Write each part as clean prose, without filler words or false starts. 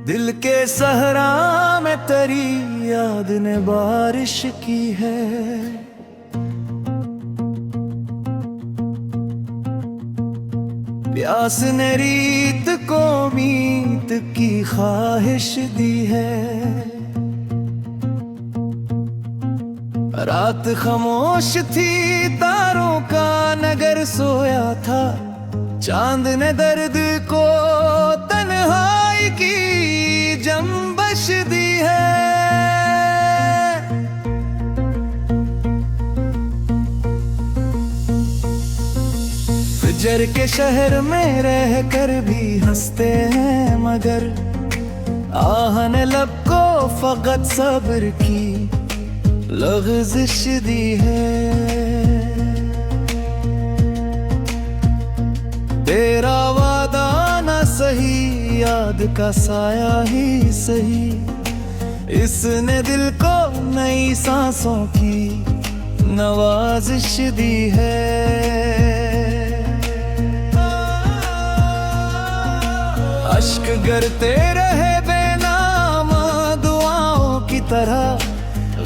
दिल के सहरा में तेरी याद ने बारिश की है। प्यास ने रीत को मीत की ख्वाहिश दी है। रात खामोश थी, तारों का नगर सोया था। चांद ने दर्द को तन्हाई की जंबश दी है। फजर के शहर में रह कर भी हंसते हैं, मगर आहन लब को फकत सब्र की लग़ज़िश दी है। तेरा वादा ना सही, याद का साया ही सही, इसने दिल को नई सांसों की नवाजिश दी है। अश्क गिरते रहे बेनाम दुआओं की तरह,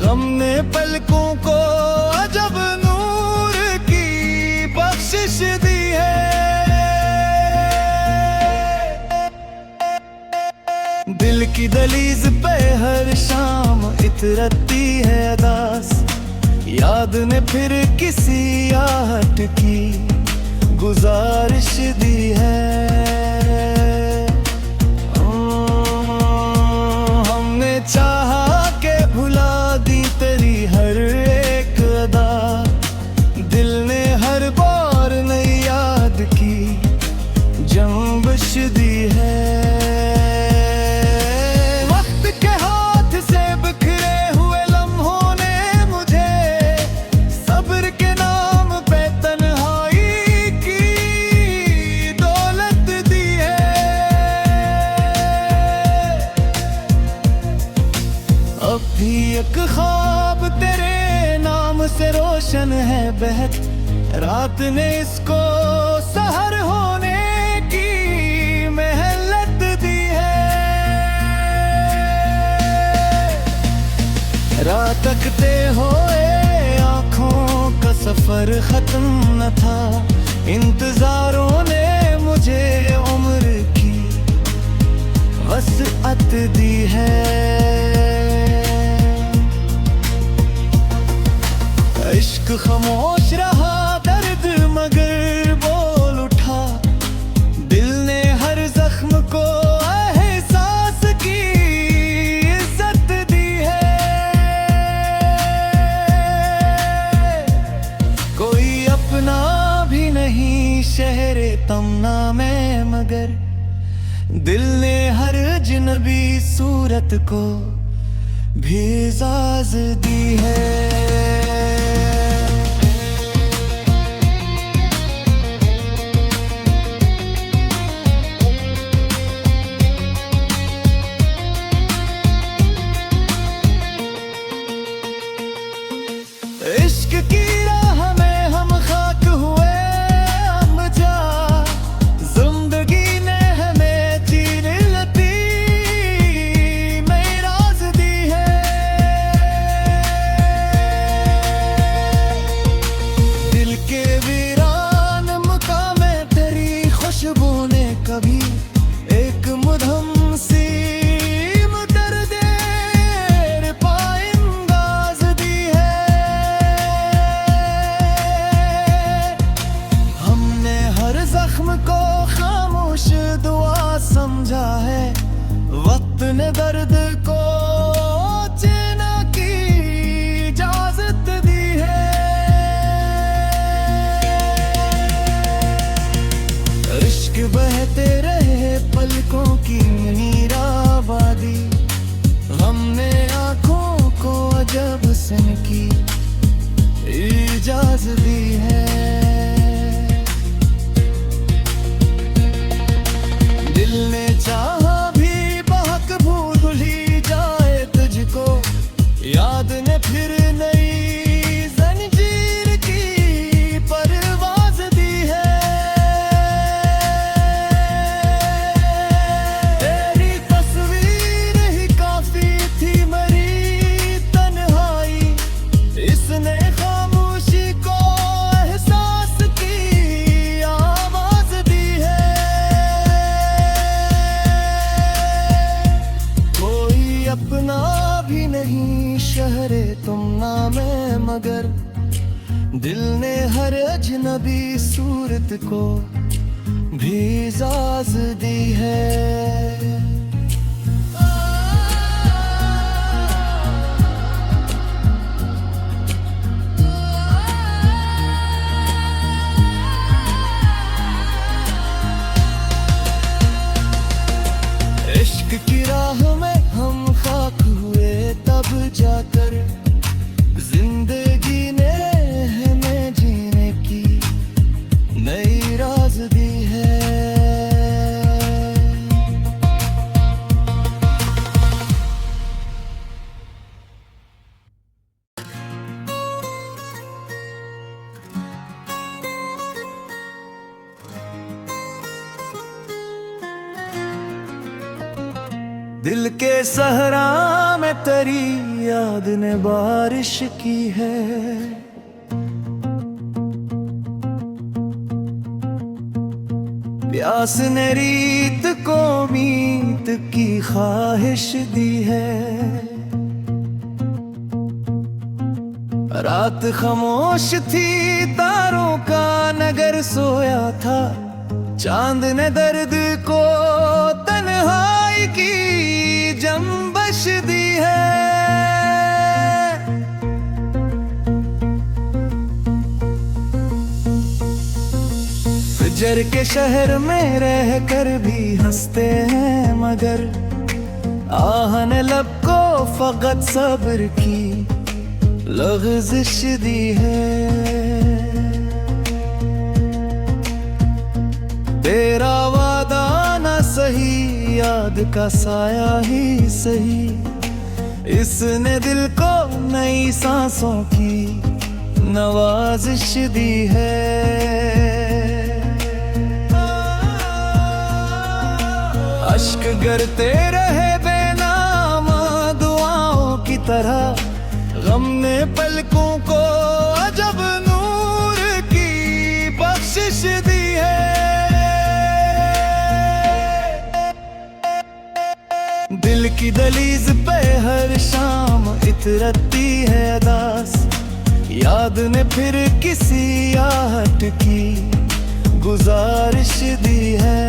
गम ने पलकों को अजब नूर की बख्शिश दी है। दिल की दलीज पे हर शाम इतरती है अदास, याद ने फिर किसी आहट की गुजारिश दी है। हमने चाहा के भुला दी तेरी हर एक अदा, दिल ने हर बार नई याद की जंबश दी है। वक्त के हाथ से बिखरे हुए लम्हों ने मुझे सब्र के नाम पे तन्हाई की दौलत दी है। अब भी एक ख्वाब तेरे नाम से रोशन है बहत, रात ने इसको सहर होने की मेहनत दी है। रात तकते हुए आँखों का सफर खत्म न था, इंतजारों ने मुझे उम्र की वसअत दी है। इश्क खामोश रहा, दर्द मगर बोल उठा, दिल ने हर जख्म को एहसास की इज्जत दी है। कोई अपना भी नहीं शहरे तमना में, मगर दिल ने हर अजनबी सूरत को भी इजाज़ दी है। इश्क की राह में हम खाक हुए हम जा, जिंदगी ने हमें चीर लती मेराज दी है। दिल के वीरान मकामे तेरी खुशबू ने कभी एक मुधम सी को खामोश दुआ समझा है। वक्त ने दर्द को चेना की इजाजत दी है। इश्क बहते रहे पलकों की मीराबादी, हमने आंखों को अजब सन की इजाजत दी है। दिल ने चाहा भी बहक भूल ही जाए तुझको, याद ने फिर नई जंजीर की परवाज दी है। तेरी तस्वीर तुम ना मैं मगर दिल ने हर अजनबी सूरत को भी इजाज़ दी है। इश्क की राह में हम खाक हुए तब जाकर जिंदगी ने हमें जीने की नई राज दी है। दिल के सहरा में तेरी याद ने बारिश की है। प्यास ने रीत को मीत की ख्वाहिश दी है। रात खामोश थी तारों का नगर सोया था। चांद ने दर्द को तन्हाई की जंबश दी है। फजर के शहर में रह कर भी हंसते हैं मगर आहन लब को फकत सब्र की लग़ज़िश दी है। तेरा वादा ना सही याद का साया ही सही। इसने दिल को नई सांसों की नवाजिश दी है। अश्क गिरते रहे बेनामा दुआओं की तरह। गम ने पलकों को अजब नूर की बख्शिश दी है। दिल की दलीज पे हर शाम इतरती है अदास। याद ने फिर किसी आहट की गुजारिश दी है।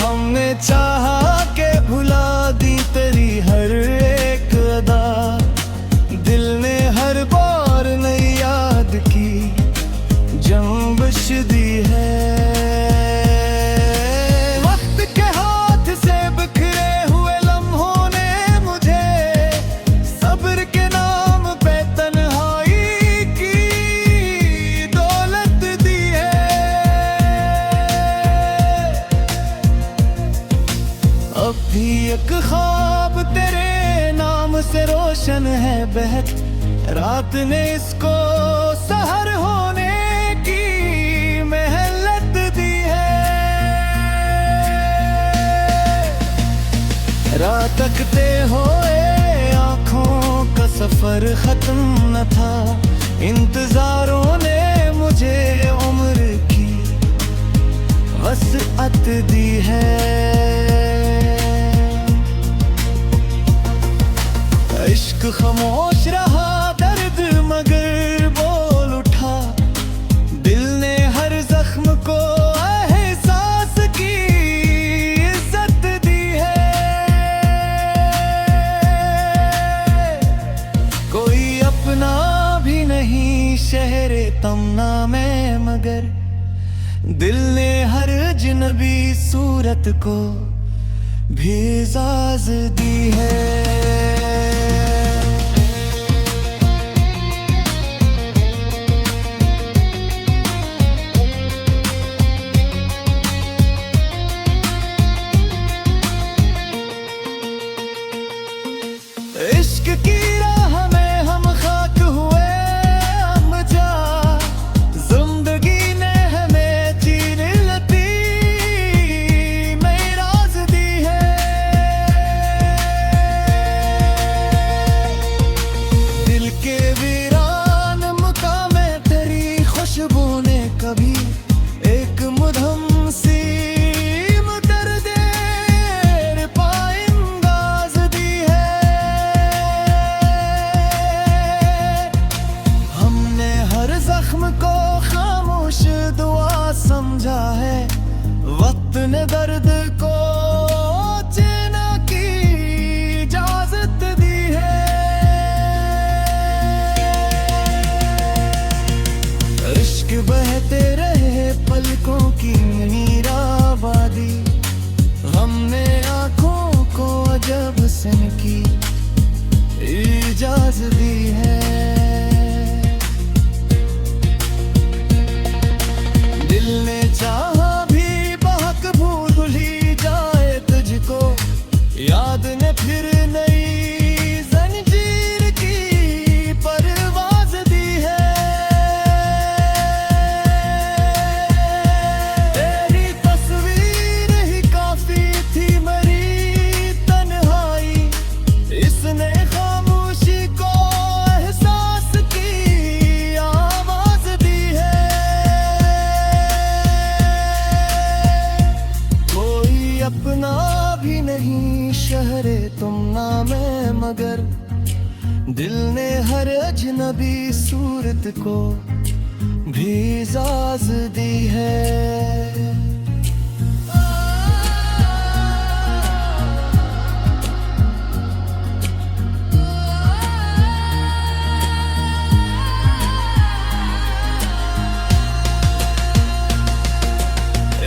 हमने चाहा के भुला दी तेरी हर एक अदा। दिल ने हर बार नई याद की जंबश दी है। एक ख्वाब तेरे नाम से रोशन है बहत। रात ने इसको सहर होने की मेहनत दी है। रात तकते हुए आँखों का सफर खत्म न था। इंतजारों ने मुझे उम्र की वसअत दी है। इश्क खामोश रहा दर्द मगर बोल उठा। दिल ने हर जख्म को एहसास की इज्जत दी है। कोई अपना भी नहीं शहरे तमना में मगर दिल ने हर अजनबी सूरत को भी इजाज़ दी है। इश्क की राह में हम खाक हुए हम जा। जिंदगी ने हमें चीन लती नई राज दी है। दिल के वीरान मुकामे तेरी खुशबू ने कभी एक मुधम सी मुदर्दे पाइंदाज इजाजत दी है। दिल ने चाहा भी बहक भूल ही जाए तुझको, याद ने फिर नई जंजीर की परवाज दी है। तेरी तस्वीर ही काफी थी मेरी तन्हाई, इसने खामोशी को एहसास की आवाज दी है। कोई अपना भी नहीं शहरे तुम नामे मगर, दिल ने हर अजनबी सूरत को भी इजाजत दी है।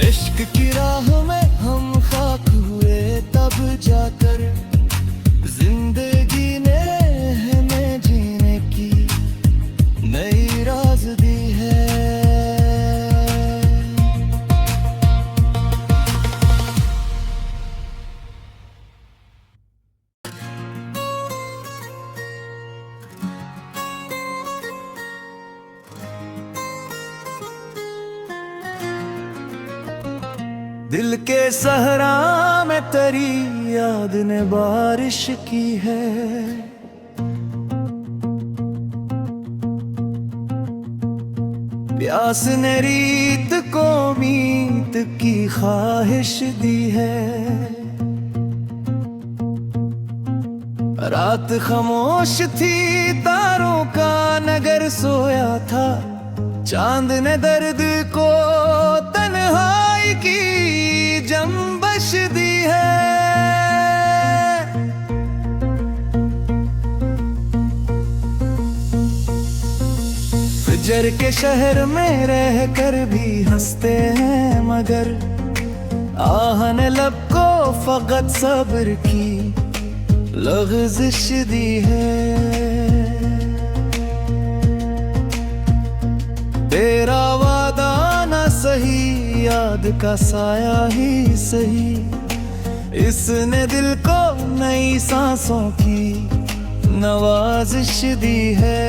इश्क की राह में हम खाक हुए तब जाकर, जिंदगी ने हमें जीने की नई राज दी है। दिल के सहरा में तेरी याद ने बारिश की है। प्यास ने रीत को मीत की ख्वाहिश दी है। रात खामोश थी तारों का नगर सोया था, चांद ने दर्द को तन्हाई की जंबश दी है। फजर के शहर में रह कर भी हंसते हैं मगर, आहन लब को फकत सब्र की लग़ज़िश दी है। तेरा वादा ना सही, याद का साया ही सही, इसने दिल को नई सांसों की नवाजिश दी है।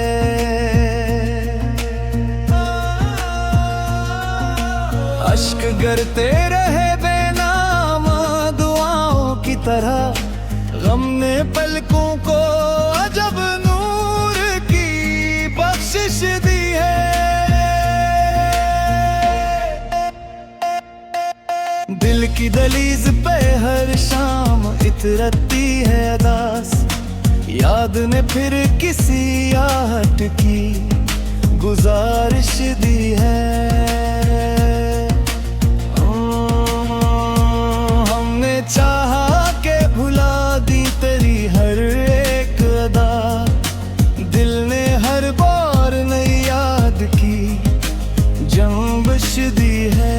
अश्क गिरते रहे बेनाम दुआओं की तरह, गम ने पलकों को अजब नूर की बख्शिश दी है। दिल की दलीज पे हर शाम इतरती है अदास, याद ने फिर किसी आहट की गुजारिश दी है। हमने चाहा के भुला दी तेरी हर एक अदा, दिल ने हर बार नई याद की जंबश दी है।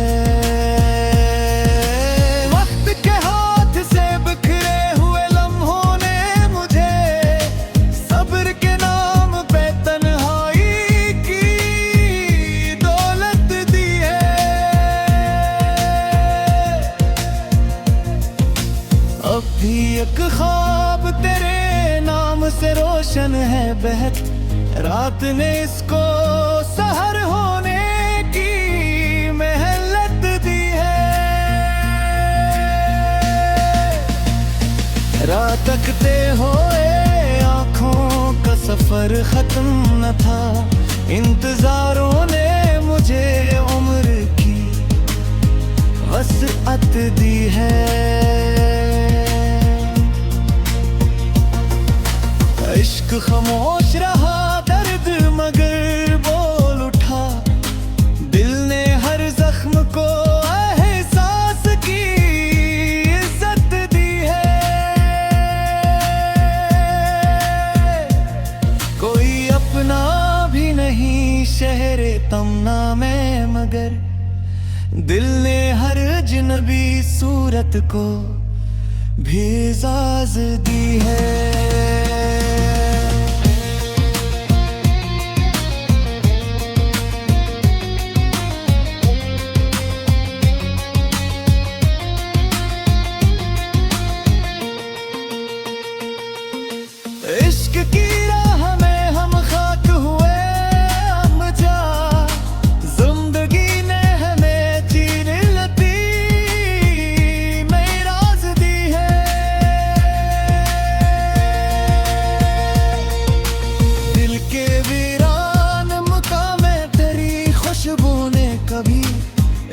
एक ख्वाब तेरे नाम से रोशन है बहत, रात ने इसको सहर होने की मेहनत दी है। रात तकते हुए आँखों का सफर खत्म न था, इंतजारों ने मुझे उम्र की वसअत दी है। इश्क खामोश रहा दर्द मगर बोल उठा, दिल ने हर जख्म को एहसास की इज्जत दी है। कोई अपना भी नहीं शहरे तमना में मगर, दिल ने हर अजनबी सूरत को भी इजाजत दी है। इश्क की राह में हम खाक हुए हम जा, जिंदगी ने हमें चीर लती में राज दी है। दिल के वीरान मुकामे तेरी खुशबू ने कभी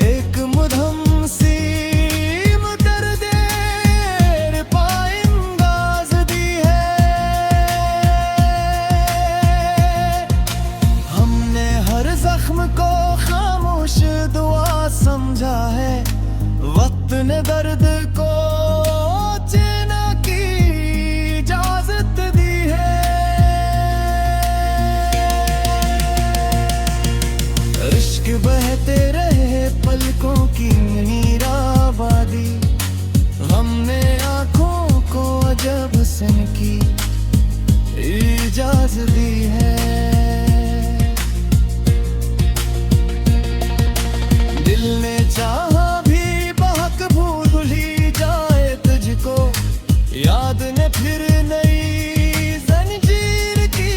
एक मुधम सी को खामोश दुआ समझा है, वक्त ने दर्द को चैना की इजाजत दी है। इश्क बहते रहे पलकों की मीराबादी, हमने आंखों को अजब सन की इजाजत दी है। दिल ने चाहा भी बहक भूल ही जाए तुझको, याद ने फिर नई जंजीर की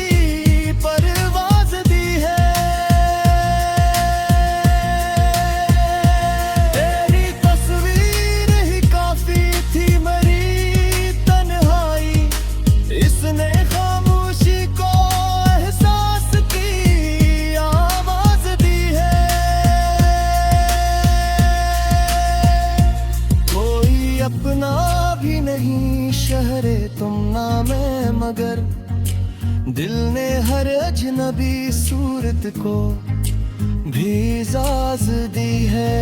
परवाज दी है। तेरी तस्वीर ही काफी थी मरी तन्हाई, इसने खामोशी को एहसास की आवाज दी है। अपना भी नहीं शहरे तुम नामे मगर, दिल ने हर अजनबी सूरत को भी इजाज दी है।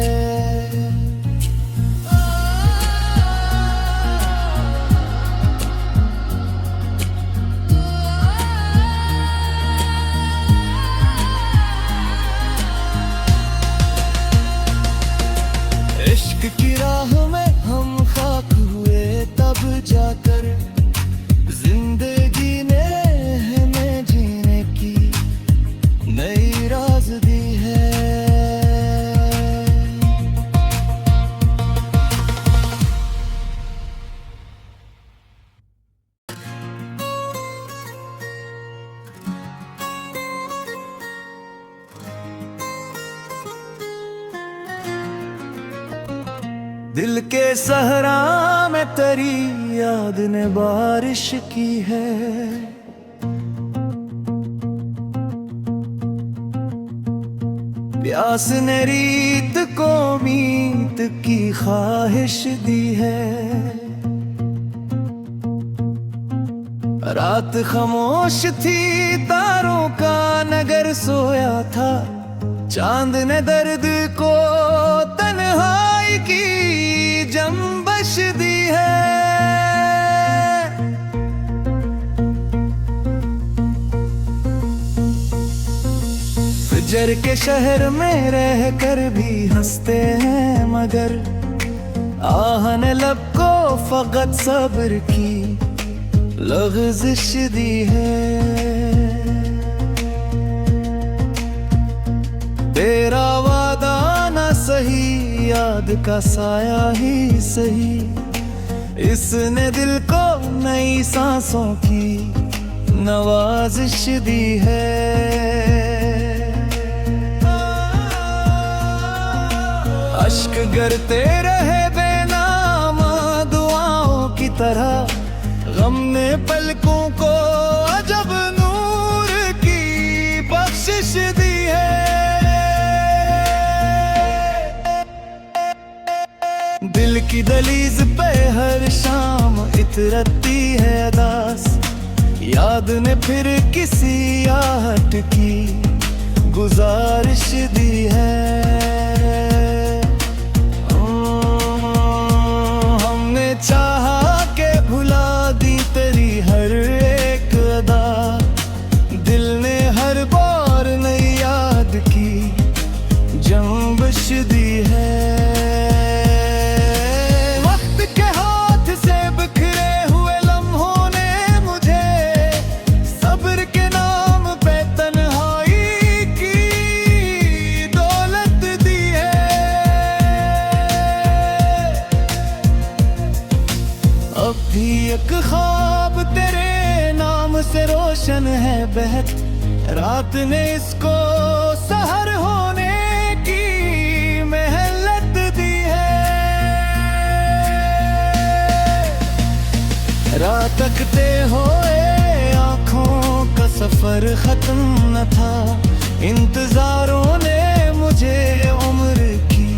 इश्क की राह में हम खाक हुए तब जाकर, जिंदगी ने हमें जीने की नई राज दी है। दिल के सहरा में तेरी याद ने बारिश की है, प्यास ने रीत को मीत की ख्वाहिश दी है। रात खामोश थी तारों का नगर सोया था, चांद ने दर्द को तन्हाई की जंबश दी है। फजर के शहर में रह कर भी हंसते हैं मगर, आहन लब को फकत सब्र की लग़ज़िश दी है। तेरा वादा ना सही, याद का साया ही सही, इसने दिल को नई सांसों की नवाजिश दी है। अश्क गिरते रहे बेनाम दुआओं की तरह, गम ने पलकों को अजब नूर की बख्शिश दी है। दिल की दलीज पे हर शाम इतरती है दास, याद ने फिर किसी आहट की गुजारिश दी है। हमने चाहा के भुला दी तेरी हर एक अदा, दिल ने हर बार नई याद की जंबश दी है। वक्त के हाथ से बिखरे हुए लम्हों ने मुझे सब्र के नाम पे तन्हाई की दौलत दी है। अब भी एक ख्वाब तेरे नाम से रोशन है बहत, रात ने इसको सहर होने की मेहनत दी है। रात तकते हुए आंखों का सफर खत्म न था, इंतजारों ने मुझे उम्र की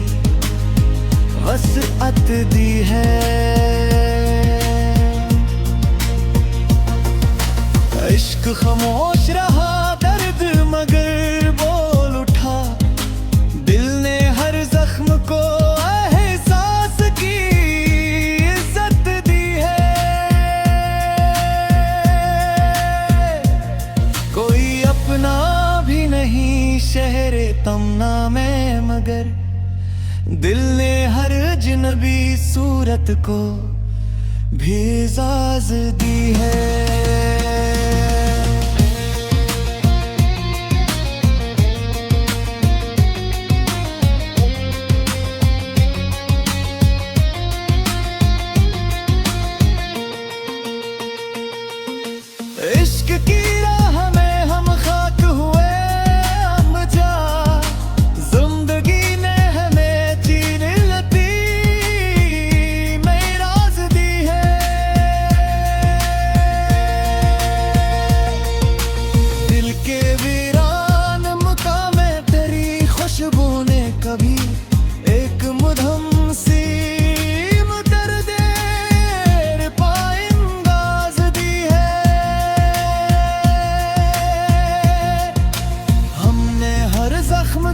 वसअत दी है। इश्क खामोश रहा दर्द मगर बोल उठा, दिल ने हर जख्म को एहसास की इज्जत दी है। कोई अपना भी नहीं शहरे तमना में, मगर दिल ने हर अजनबी सूरत को भी इजाज़त दी है। इश्क की राह में हम खाक हुए हम जा, जिंदगी ने हमें चीर लती नई राज दी है। दिल के वीरान मुकामे तेरी खुशबू ने कभी एक मुधम सी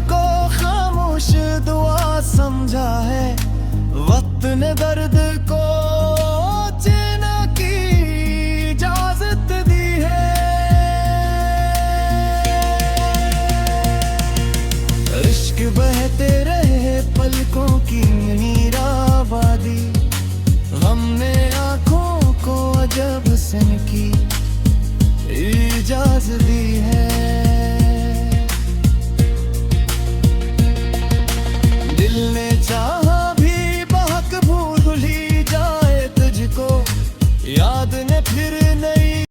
को खामोश दुआ समझा है, वक्त ने दर्द को चैना की इजाजत दी है। इश्क बहते रहे पलकों की मीराबादी, हमने आंखों को अजब सन की इजाजत दी